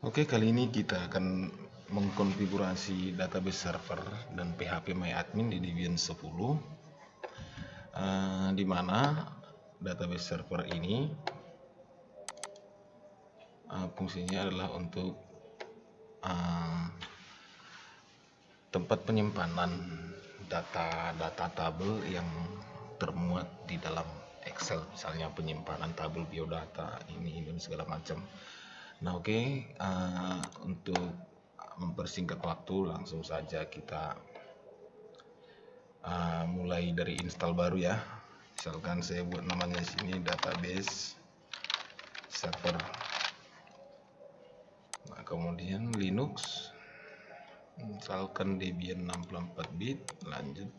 Oke, kali ini kita akan mengkonfigurasi database server dan PHP MyAdmin di Debian 10, di mana database server ini fungsinya adalah untuk tempat penyimpanan data tabel yang termuat di dalam Excel, misalnya penyimpanan tabel biodata ini dan segala macam. Nah, oke, untuk mempersingkat waktu, langsung saja kita mulai dari install baru ya. Misalkan saya buat namanya di sini database server. Nah, kemudian Linux, misalkan Debian 64 bit, lanjut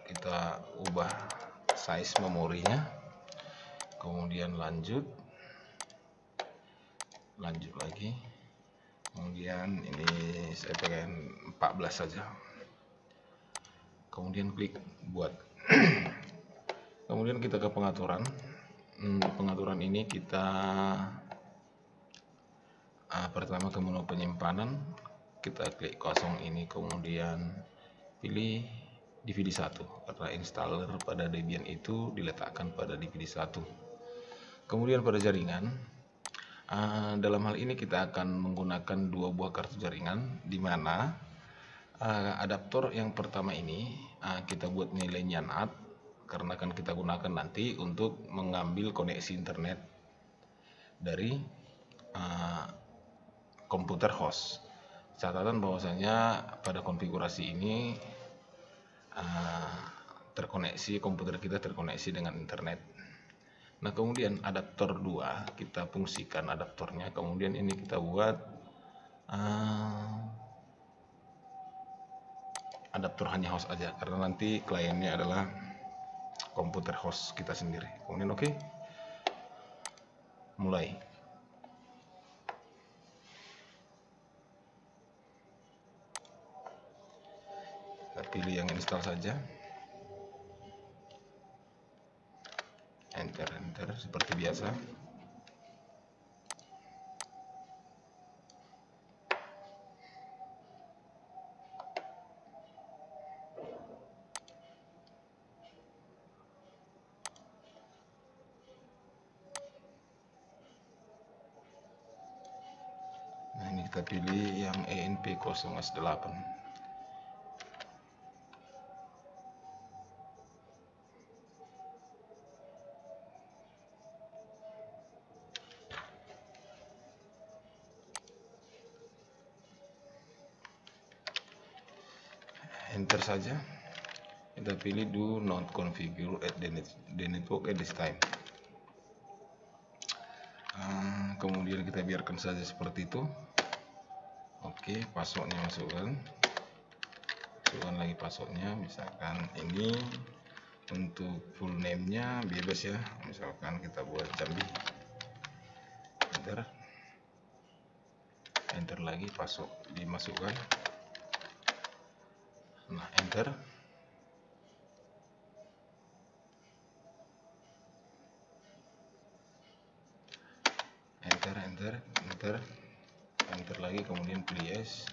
kita ubah size memorinya, kemudian lanjut lagi, kemudian ini saya pengen 14 saja, kemudian klik buat. Kemudian kita ke pengaturan. Pengaturan ini kita pertama ke menu penyimpanan, kita klik kosong ini, kemudian pilih DVD 1 karena installer pada Debian itu diletakkan pada DVD 1. Kemudian pada jaringan, dalam hal ini kita akan menggunakan dua buah kartu jaringan, di mana adaptor yang pertama ini kita buat nilainya NAT karena akan kita gunakan nanti untuk mengambil koneksi internet dari komputer host. Catatan bahwasanya pada konfigurasi ini komputer kita terkoneksi dengan internet. Nah, kemudian adaptor 2 kita fungsikan adaptornya, kemudian ini kita buat adaptor hanya host aja karena nanti kliennya adalah komputer host kita sendiri. Kemudian oke, mulai. Kita pilih yang install saja, enter seperti biasa. Nah, ini kita pilih yang ENP0S8. Enter saja. Kita pilih do not configure at the network at this time. Kemudian kita biarkan saja seperti itu. Oke, passwordnya masukkan lagi passwordnya, misalkan ini. Untuk full name nya bebas ya, misalkan kita buat Jambi. Enter lagi, password dimasukkan. Nah, enter. Enter lagi, kemudian pilih yes.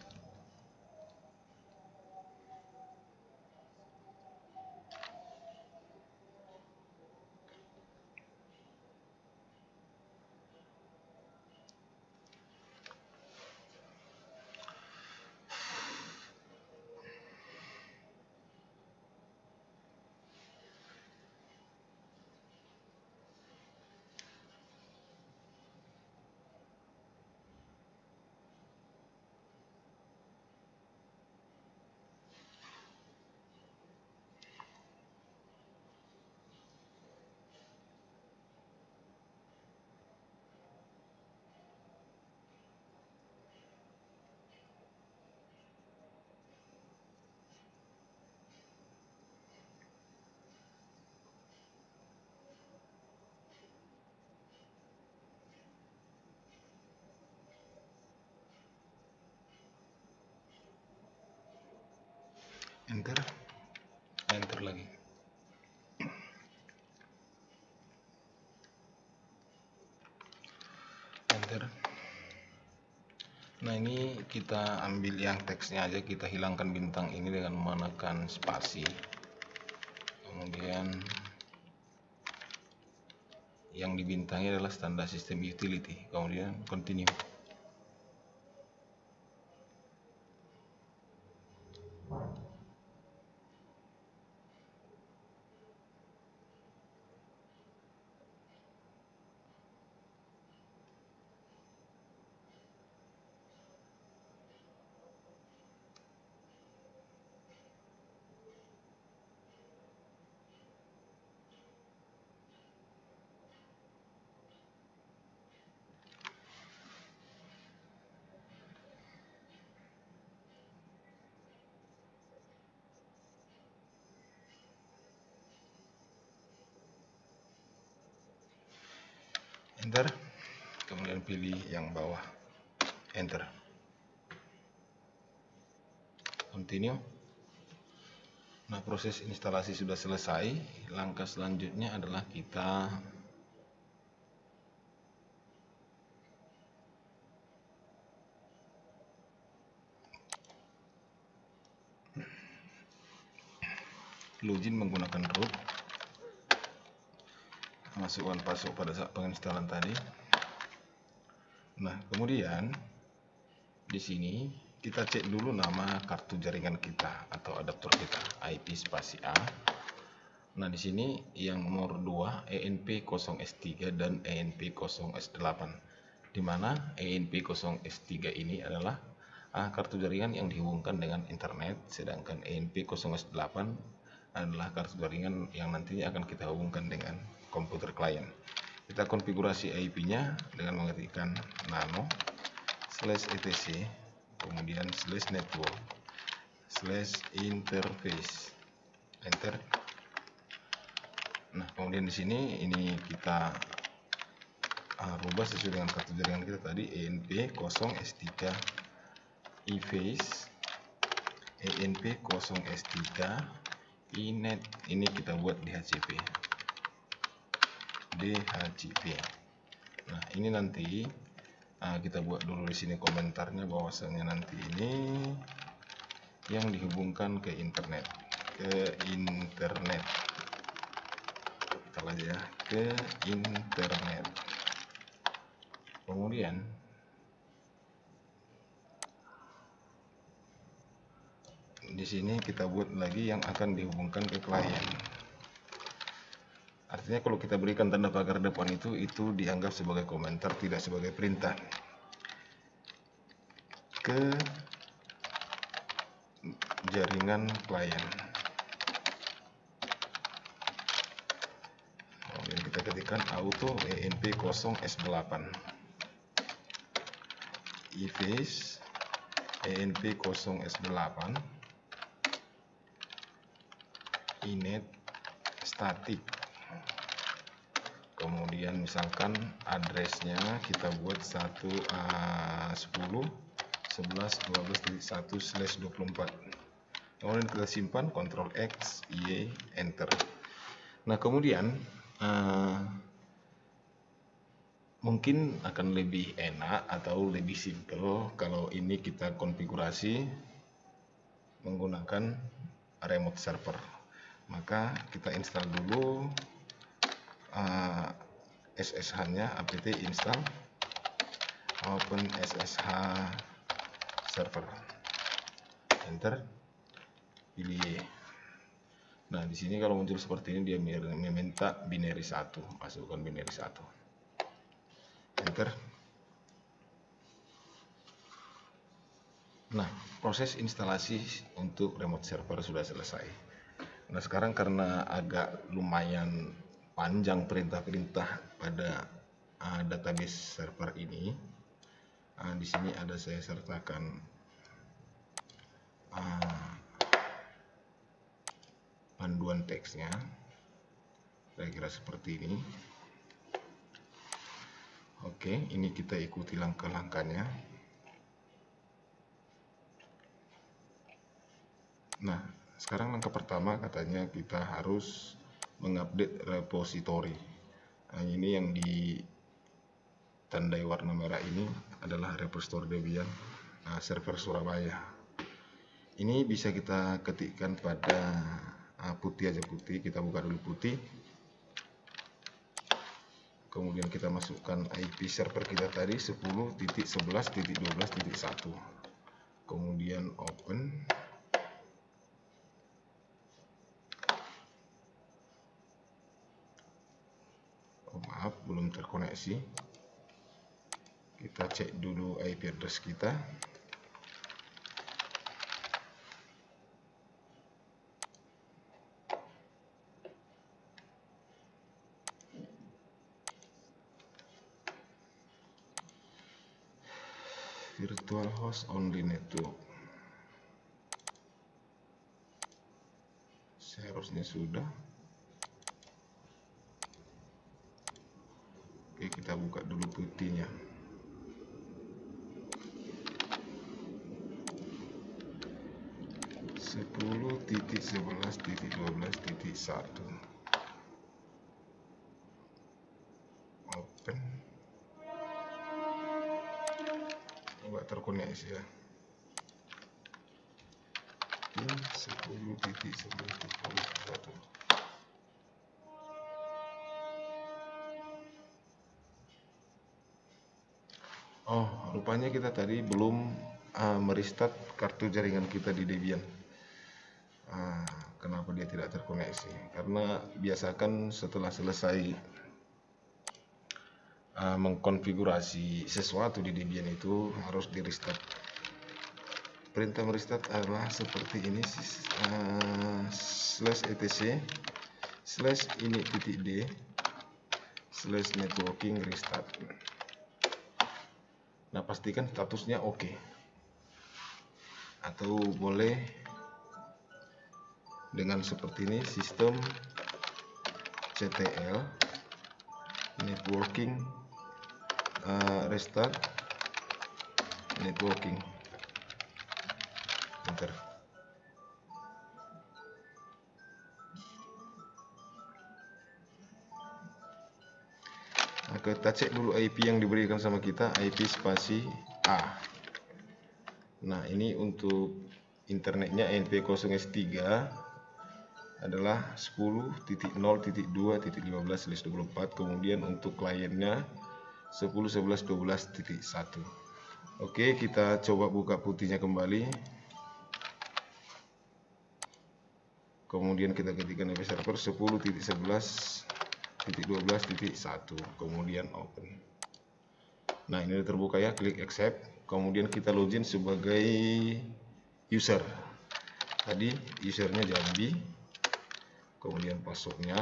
Enter lagi. Nah, ini kita ambil yang teksnya aja, kita hilangkan bintang ini dengan menekan spasi. Kemudian yang dibintangi adalah standar sistem utility, kemudian continue. Enter, kemudian pilih yang bawah, enter, continue. Nah, proses instalasi sudah selesai. Langkah selanjutnya adalah kita login menggunakan root, masukkan password pada saat penginstalan tadi. Nah, kemudian di sini kita cek dulu nama kartu jaringan kita atau adaptor kita, IP spasi A. Nah, di sini yang nomor 2 ENP0S3 dan ENP0S8, di mana ENP0S3 ini adalah kartu jaringan yang dihubungkan dengan internet, sedangkan ENP0S8 adalah kartu jaringan yang nantinya akan kita hubungkan dengan komputer klien. Kita konfigurasi IP-nya dengan mengetikkan nano/etc, kemudian /network/interface, enter. Nah, kemudian di sini ini kita rubah sesuai dengan kartu jaringan kita tadi, ENP0S3 eFace, ENP0S3 iNet, ini kita buat DHCP. Nah, ini nanti kita buat dulu di sini komentarnya, bahwasanya nanti ini yang dihubungkan ke internet, aja ya, ke internet. Kemudian di sini kita buat lagi yang akan dihubungkan ke klien. Artinya kalau kita berikan tanda pagar depan itu dianggap sebagai komentar, tidak sebagai perintah. Ke jaringan klien. Kemudian kita ketikkan auto ENP0S8 eFace ENP0S8 iNet static. Kemudian misalkan addressnya kita buat 110.11.12.1/24. Kemudian kita simpan, Ctrl X, Y, enter. Nah, kemudian mungkin akan lebih enak atau lebih simple kalau ini kita konfigurasi menggunakan remote server. Maka kita install dulu SSH-nya, apt install open SSH server, enter, pilih Y. Nah, di sini kalau muncul seperti ini dia meminta binary 1, masukkan binary 1, enter. Nah, proses instalasi untuk remote server sudah selesai. Nah, sekarang karena agak lumayan panjang perintah-perintah pada database server ini, di sini ada saya sertakan panduan teksnya, kira-kira seperti ini. Oke, ini kita ikuti langkah-langkahnya. Nah, sekarang langkah pertama katanya kita harus mengupdate repository. Nah, ini yang ditandai warna merah ini adalah repository Debian. server Surabaya. Ini bisa kita ketikkan pada putih aja, putih. Kita buka dulu putih. Kemudian kita masukkan IP server kita tadi 10.11.12.1. Kemudian open. Oh, maaf, belum terkoneksi. Kita cek dulu IP address kita. Virtual host only network. Seharusnya sudah. Oke, kita buka dulu putihnya. (10.11.12.1) open. Nggak terkoneksi ya. 10.11.12.1. Oh, rupanya kita tadi belum merestart kartu jaringan kita di Debian. Kenapa dia tidak terkoneksi? Karena biasakan setelah selesai mengkonfigurasi sesuatu di Debian itu harus di restart. Perintah merestart adalah seperti ini, /etc/ini.d/networking restart. Nah, pastikan statusnya oke. Atau boleh dengan seperti ini, sistem ctl networking restart networking. Enter. Nah, kita cek dulu IP yang diberikan sama kita, IP spasi A. Nah, ini untuk internetnya NP0S3 adalah 10.0.2.15/24. Kemudian untuk kliennya 10.11.12.1. Oke, kita coba buka putihnya kembali. Kemudian kita ketikkan IP server 10.11.12.1. Kemudian open. Nah, ini terbuka ya, klik accept. Kemudian kita login sebagai user. Tadi usernya Jambi. Kemudian passwordnya.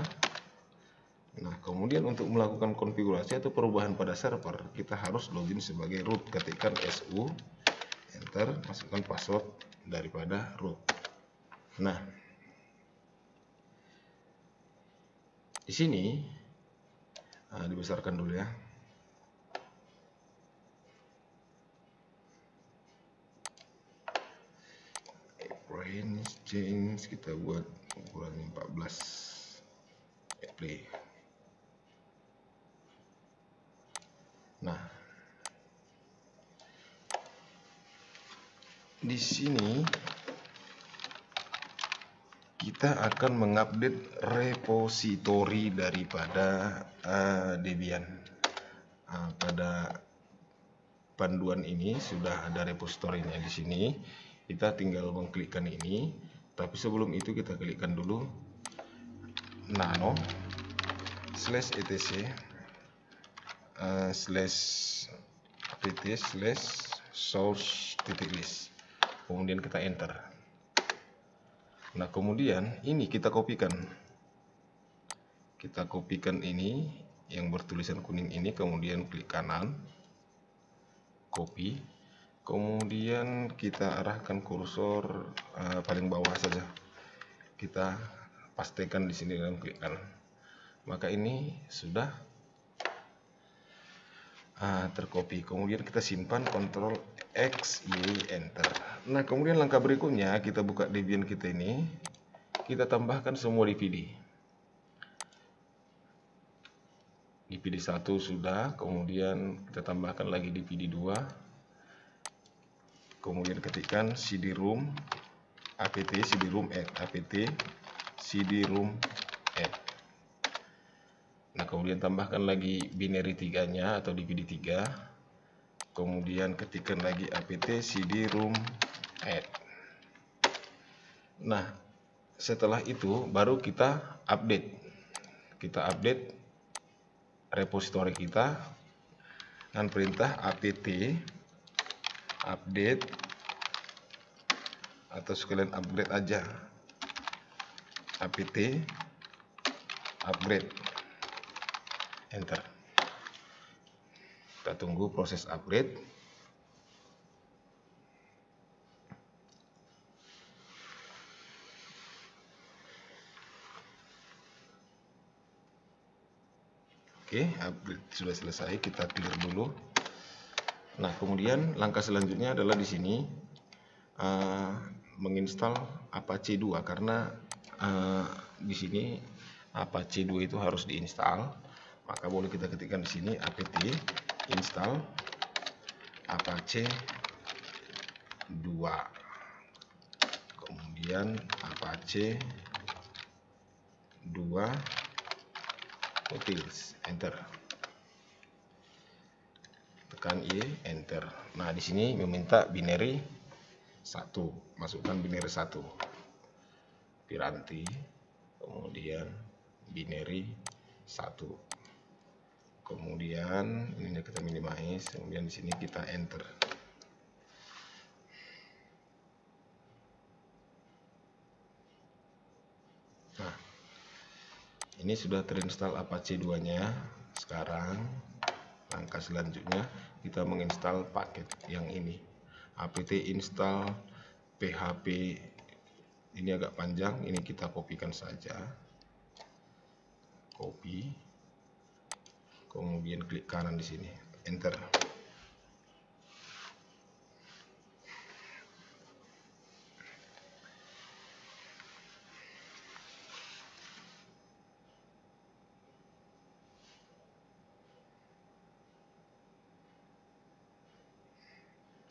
Nah, kemudian untuk melakukan konfigurasi atau perubahan pada server, kita harus login sebagai root. Ketikkan su, enter, masukkan password daripada root. Nah, di sini dibesarkan dulu ya. Range change kita buat ukuran 14. Play. Nah, di sini kita akan mengupdate repositori daripada Debian. Pada panduan ini sudah ada repositorinya di sini. Kita tinggal mengklikkan ini. Tapi sebelum itu kita klikkan dulu nano /etc/apt/source.list. Kemudian kita enter. Nah, kemudian ini kita kopikan. Kita kopikan ini yang bertulisan kuning ini, kemudian klik kanan, copy. Kemudian kita arahkan kursor paling bawah saja. Kita pastikan di sini dan klik kanan. Maka ini sudah tercopy. Kemudian kita simpan, Ctrl X, Y, enter. Nah, kemudian langkah berikutnya kita buka Debian kita ini, kita tambahkan semua DVD. DVD 1 sudah, kemudian kita tambahkan lagi DVD 2. kemudian ketikkan cd-rom apt cd-rom add apt cd-rom add. Nah, kemudian tambahkan lagi binary 3-nya atau DVD 3. Kemudian ketikkan lagi apt cd-rom add. Nah, setelah itu baru kita update. Kita update repositori kita dengan perintah apt update, atau sekalian upgrade aja, apt upgrade, enter. Kita tunggu proses upgrade. Oke, upgrade sudah selesai, kita clear dulu. Nah, kemudian langkah selanjutnya adalah di sini menginstal Apache 2, karena di sini Apache 2 itu harus diinstal. Maka boleh kita ketikkan di sini apt install Apache 2. Kemudian Apache 2 utils, enter. Tekan Y, enter. Nah, di sini meminta binary 1, masukkan binary 1. Piranti, kemudian binary 1. Kemudian ini kita minimize, kemudian di sini kita enter. Nah, ini sudah terinstall Apache 2-nya. Sekarang langkah selanjutnya kita menginstal paket yang ini, apt install php. Ini agak panjang, ini kita kopikan saja, copy, kemudian klik kanan di sini, enter.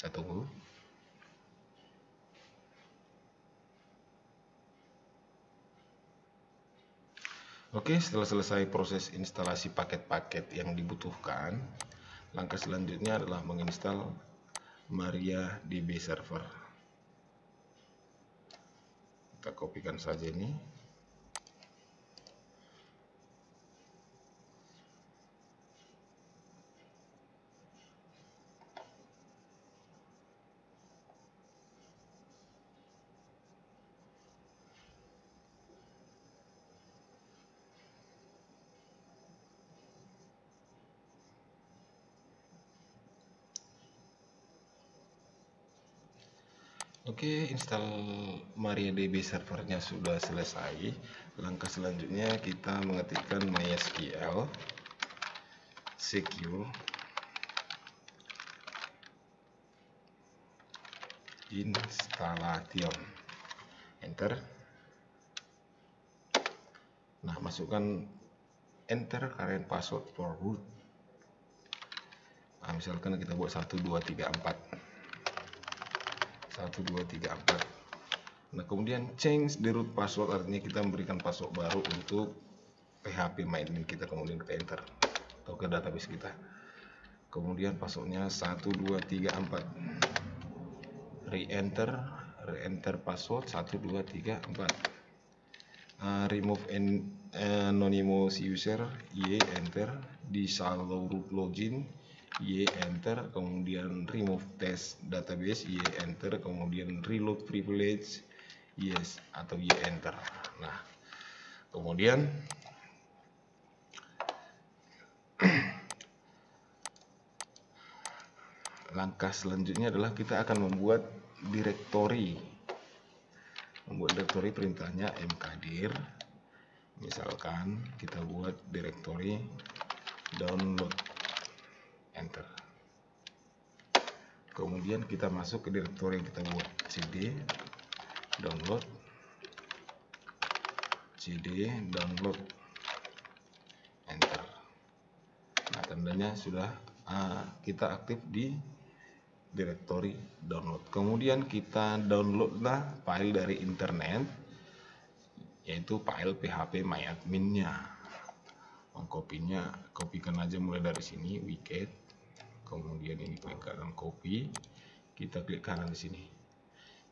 Kita tunggu. Oke, setelah selesai proses instalasi paket-paket yang dibutuhkan, langkah selanjutnya adalah menginstal MariaDB Server. Kita kopikan saja ini. Oke, install MariaDB servernya sudah selesai. Langkah selanjutnya kita mengetikkan MySQL secure installation, enter. Nah, masukkan enter current password for root. Nah, misalkan kita buat 1234. 1234. Nah, kemudian change the root password, artinya kita memberikan password baru untuk PHP mainline kita, kemudian kita enter atau ke database kita. Kemudian passwordnya 1234. Re-enter password 1234. Remove anonymous user, Y, enter. Disable root login, Y, enter. Kemudian remove test database, Y, enter. Kemudian reload privilege, yes atau Y, enter. Nah, kemudian langkah selanjutnya adalah kita akan membuat directory. Membuat directory perintahnya mkdir. Misalkan kita buat directory download, enter. Kemudian kita masuk ke directory yang kita buat, cd download, enter. Nah, tandanya sudah kita aktif di directory download. Kemudian kita downloadlah file dari internet, yaitu file php myadmin-nya. Mengkopinya, kopikan aja mulai dari sini, wicket. Kemudian ini klik kanan copy, kita klik kanan di sini,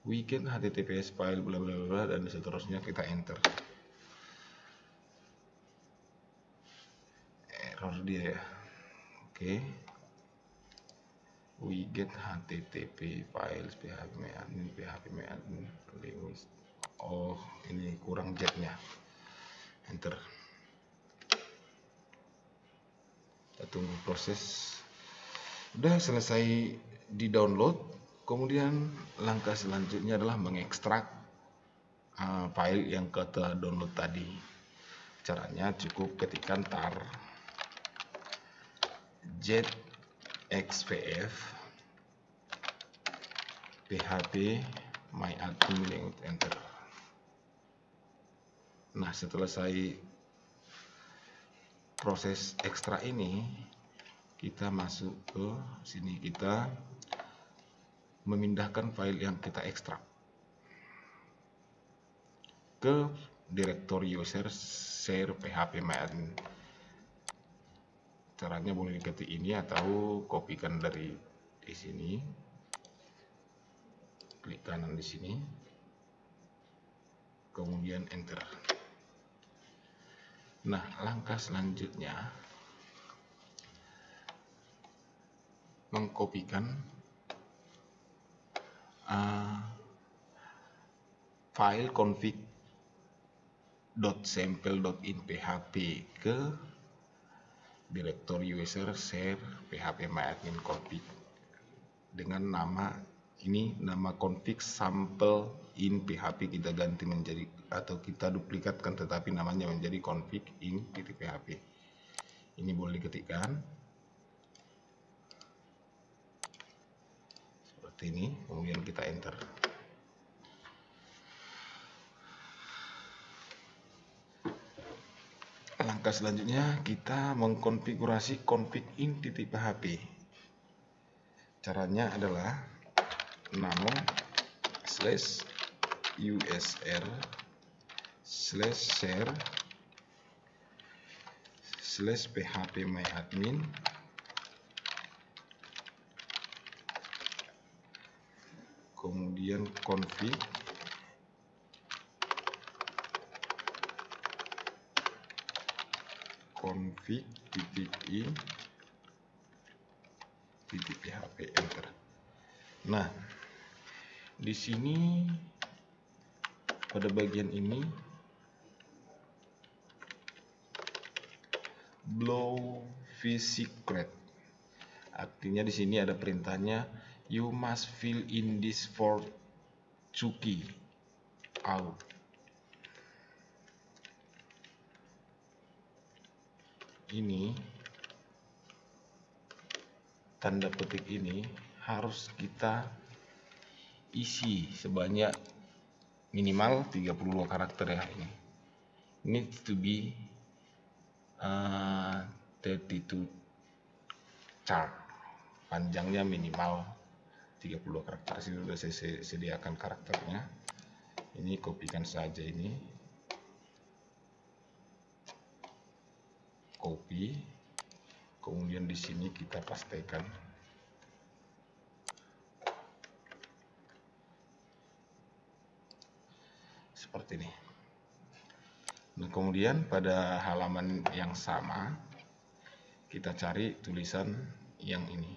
wicket https file bla bla bla dan seterusnya, kita enter. Error dia ya. Oke. Wicket http files php myadmin links. Oh, ini kurang jetnya. Enter. Kita tunggu proses. Udah selesai di download. Kemudian langkah selanjutnya adalah mengekstrak file yang kita download tadi. Caranya cukup ketikkan tar zxvf php myadmin, enter. Nah, setelah selesai proses ekstrak ini, kita masuk ke sini, kita memindahkan file yang kita ekstrak ke directory user share php myadmin. Caranya boleh diketik ini atau kopikan dari di sini, klik kanan di sini, kemudian enter. Nah, langkah selanjutnya mengkopikan file config.sample.in php ke directory user share php myadmin config dengan nama ini, nama config sample in php kita ganti menjadi, atau kita duplikatkan tetapi namanya menjadi config in php. Ini boleh diketikkan seperti ini, kemudian kita enter. Langkah selanjutnya kita mengkonfigurasi config in php. Caranya adalah nano /usr/share/php myadmin kemudian config .in.php, enter. Nah, di sini pada bagian ini blow secret, artinya di sini ada perintahnya you must fill in this for Chucky out. Ini tanda petik ini harus kita isi sebanyak minimal 32 karakter ya. Ini needs to be 32 char, panjangnya minimal 30 karakter. Sudah saya sediakan karakternya. Ini kopikan saja, ini copy, kemudian di sini kita pastekan. Seperti ini. Nah, kemudian pada halaman yang sama kita cari tulisan yang ini.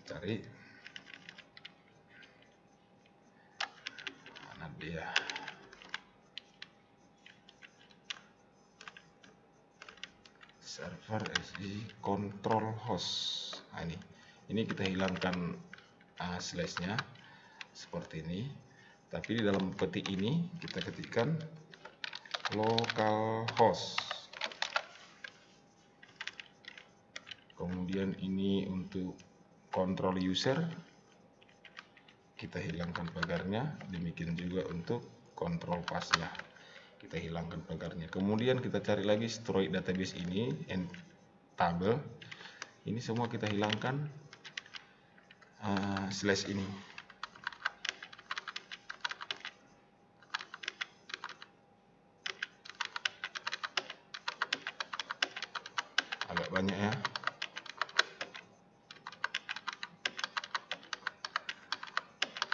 Cari mana dia? Server SI control host. Nah, ini kita hilangkan slash-nya seperti ini. Tapi di dalam petik ini kita ketikkan localhost. Kemudian ini untuk control user kita hilangkan pagarnya, demikian juga untuk control path-nya kita hilangkan pagarnya. Kemudian kita cari lagi storage database ini and table, Ini semua kita hilangkan slash ini. Agak banyak ya.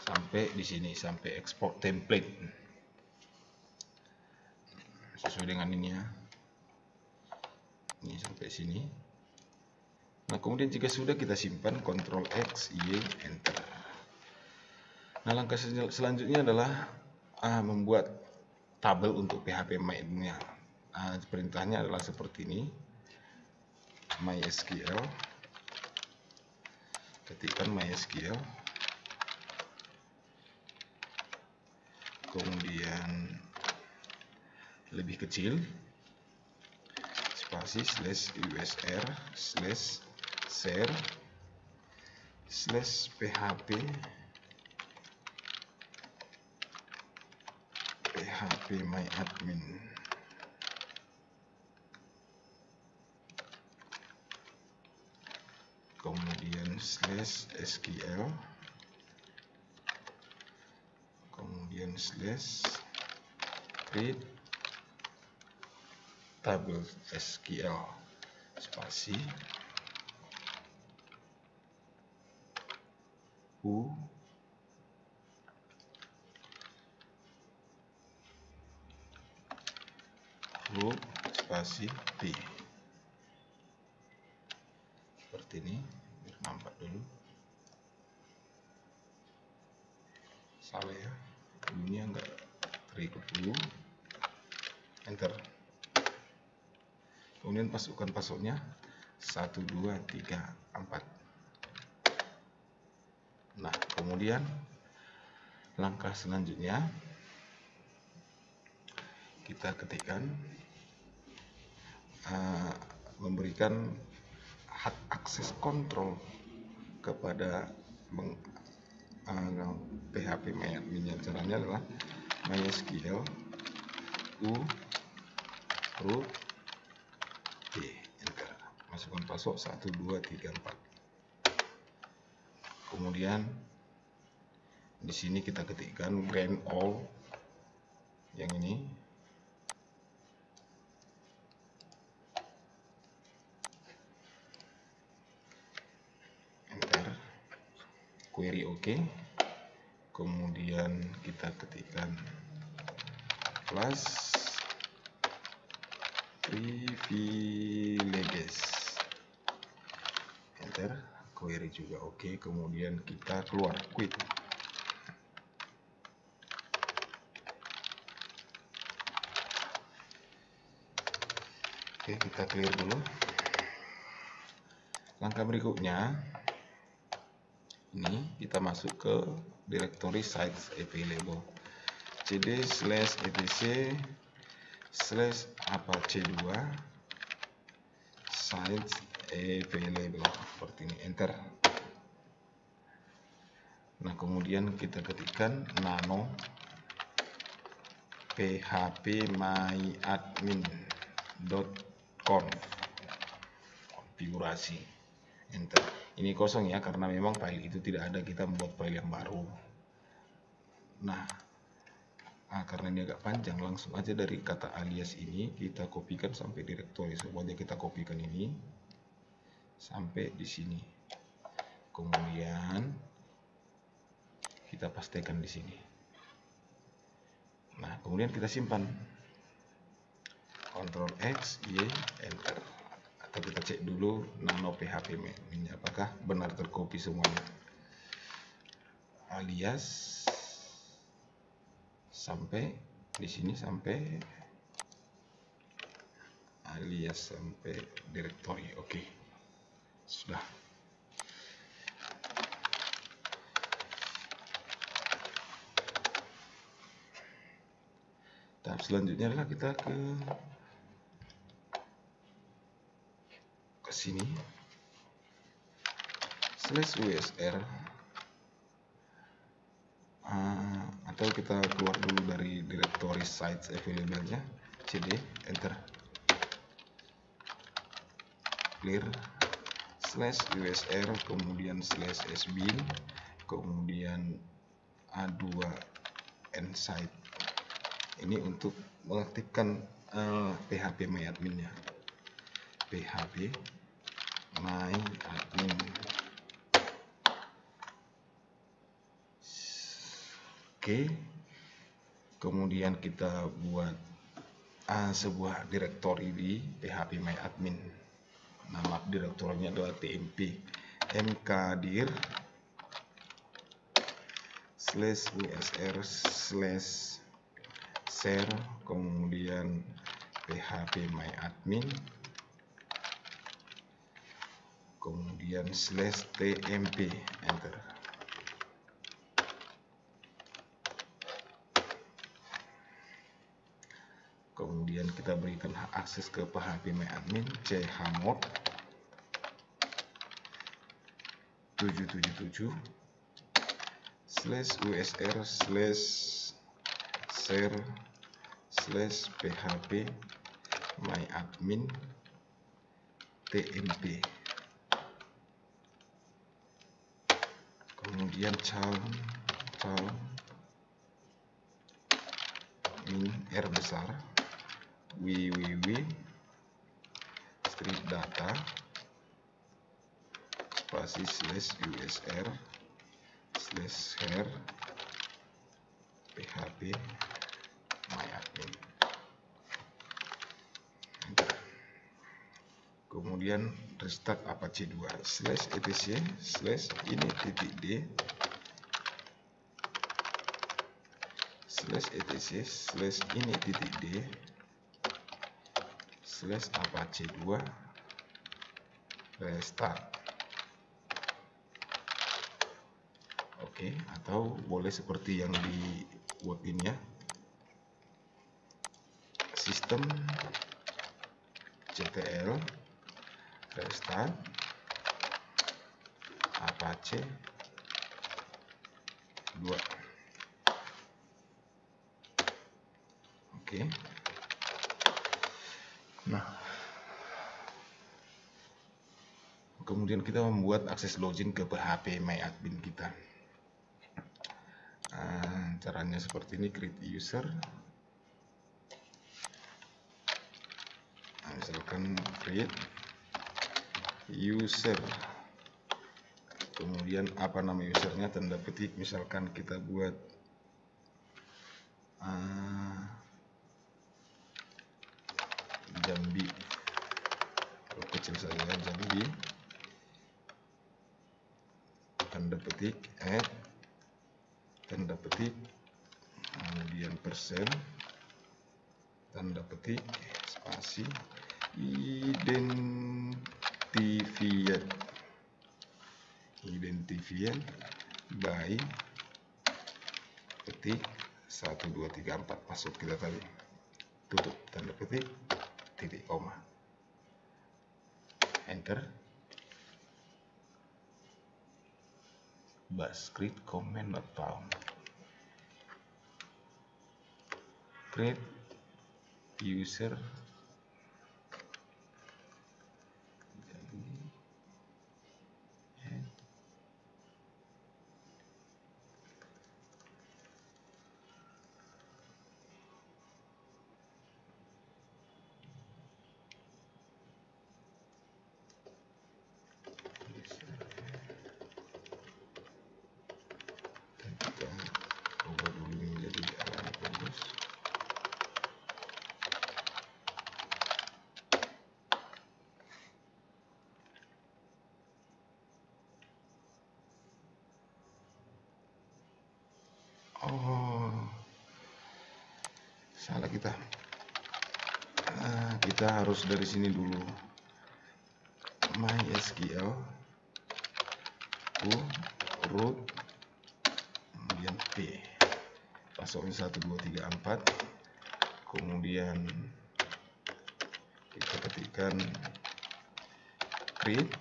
Sampai di sini, sampai export template. Sesuai dengan ini ya. Ini sampai sini. Nah, kemudian jika sudah kita simpan, Ctrl X, Y, Enter. Nah, langkah selanjutnya adalah membuat tabel untuk PHP MyAdmin-nya. Perintahnya adalah seperti ini. MySQL. Ketikkan MySQL. Kemudian lebih kecil. Spasi /usr /share /php myadmin. Kemudian /sql, kemudian /create tabel SQL, spasi U root spasi P. Seperti ini, biar nampak dulu. Salah ya, bunyinya enggak terikut dulu. Enter. Kemudian masukkan passwordnya 1 2 3 4. Nah, kemudian langkah selanjutnya kita ketikkan memberikan hak akses kontrol kepada PHP MyAdmin. Caranya adalah MySQL U root P, enter. Masukkan password 1 2 3 4. Kemudian di sini kita ketikkan grant all yang ini. Enter. Query OK. Kemudian kita ketikkan plus privileges. Enter. Query juga oke. Kemudian kita keluar quit. Oke, kita clear dulu. Langkah berikutnya ini kita masuk ke directory sites available. cd /etc /apache2 sites available, seperti ini. Enter. Nah, kemudian kita ketikkan nano phpMyAdmin.conf konfigurasi. Enter. Ini kosong ya, karena memang file itu tidak ada, kita membuat file yang baru. Nah, karena ini agak panjang, langsung aja dari kata alias ini kita kopikan sampai directory. Semuanya kita kopikan ini sampai di sini. Kemudian kita pastekan di sini. Nah, kemudian kita simpan. Ctrl X, Y, Enter. Atau kita cek dulu nano PHP ini apakah benar tercopy semuanya. Alias sampai di sini, sampai alias sampai directory. Oke. Sudah. Tahap selanjutnya adalah kita ke sini /usr atau kita keluar dulu dari directory sites available-nya, cd, enter, clear, /usr, kemudian /sbin, kemudian a2 nsite. Ini untuk mengaktifkan PHP MyAdmin-nya. PHP MyAdmin. Oke. Kemudian kita buat sebuah direktori di PHP MyAdmin. Nama direktorinya adalah tmp mkdir /usr/share, kemudian PHP MyAdmin, kemudian /tmp, enter. Kemudian kita berikan hak akses ke PHP MyAdmin chmod 777 /usr/share/php MyAdmin tmp. Kemudian min r besar www strip data spasi /usr/share php MyAdmin. Kemudian restart Apache 2 /etc/ini.d /etc/ini.d /apache 2 restart. Oke, atau boleh seperti yang dibuat ini ya, sistem ctl restart apache 2. Oke. Nah, kemudian kita membuat akses login ke PHP MyAdmin kita. Caranya seperti ini, create user. Misalkan create user, kemudian apa nama usernya, tanda petik, misalkan kita buat Jambi, kecil saja, Jambi, tanda petik, add, tanda petik, kemudian persen, tanda petik, spasi, identifier by petik 1 2 3 4 password kita tadi, tutup, tanda petik, titik koma, enter. Script command not found. Create user salah kita. Kita harus dari sini dulu, MySQL root, kemudian p, passwordnya 1 2 3 4, kemudian kita ketikkan create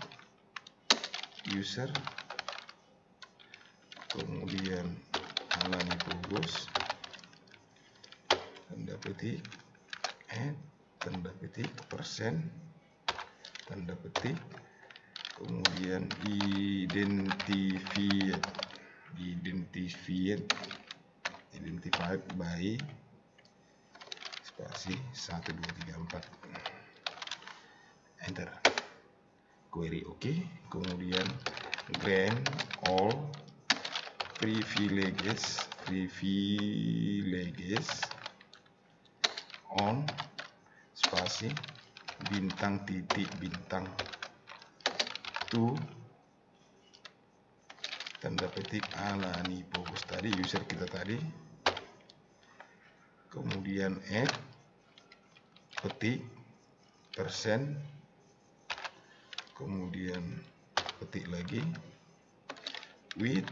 user, kemudian alami progress, tanda petik, add, tanda petik, persen, tanda petik, kemudian identified by spasi 1 2 3 4, enter. Query oke. Kemudian grant all privileges on spasi bintang titik bintang to tanda petik Alani Pogos tadi, user kita tadi. Kemudian add petik persen, kemudian petik lagi with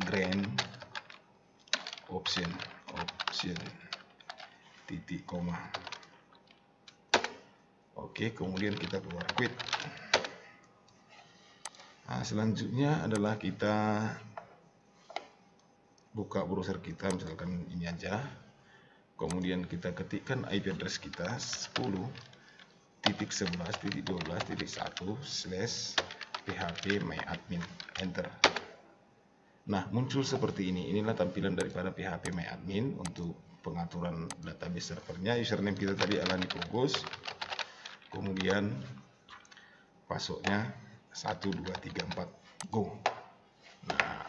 grant option titik koma. Oke, kemudian kita keluar quit. Nah, selanjutnya adalah kita buka browser kita, misalkan ini aja. Kemudian kita ketikkan IP address kita 10.11.12.1/phpMyAdmin, enter. Nah, muncul seperti ini. Inilah tampilan daripada phpMyAdmin untuk pengaturan database servernya. Username kita tadi Alani Pogos. Kemudian passwordnya 1 2 3 4 go. Nah,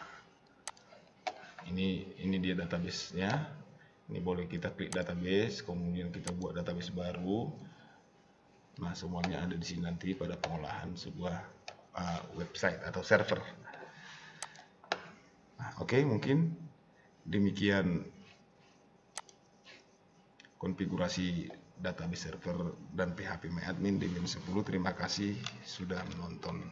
ini dia database-nya. Ini boleh kita klik database, kemudian kita buat database baru. Nah, semuanya ada di sini nanti pada pengolahan sebuah website atau server. Nah, oke, mungkin demikian konfigurasi database server dan phpMyAdmin Debian 10. Terima kasih sudah menonton.